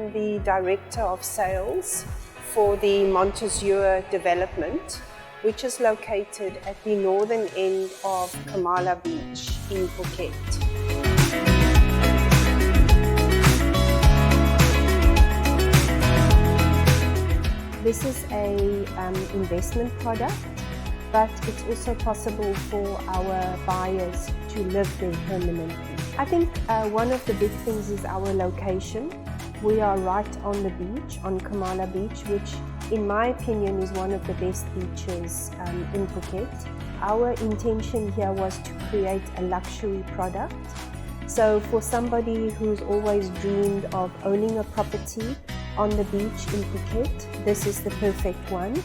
am the Director of Sales for the Montezuma development, which is located at the northern end of Kamala Beach in Phuket. This is an investment product, but it's also possible for our buyers to live there permanently. I think one of the big things is our location. We are right on the beach, on Kamala Beach, which in my opinion is one of the best beaches in Phuket. Our intention here was to create a luxury product. So for somebody who's always dreamed of owning a property on the beach in Phuket, this is the perfect one.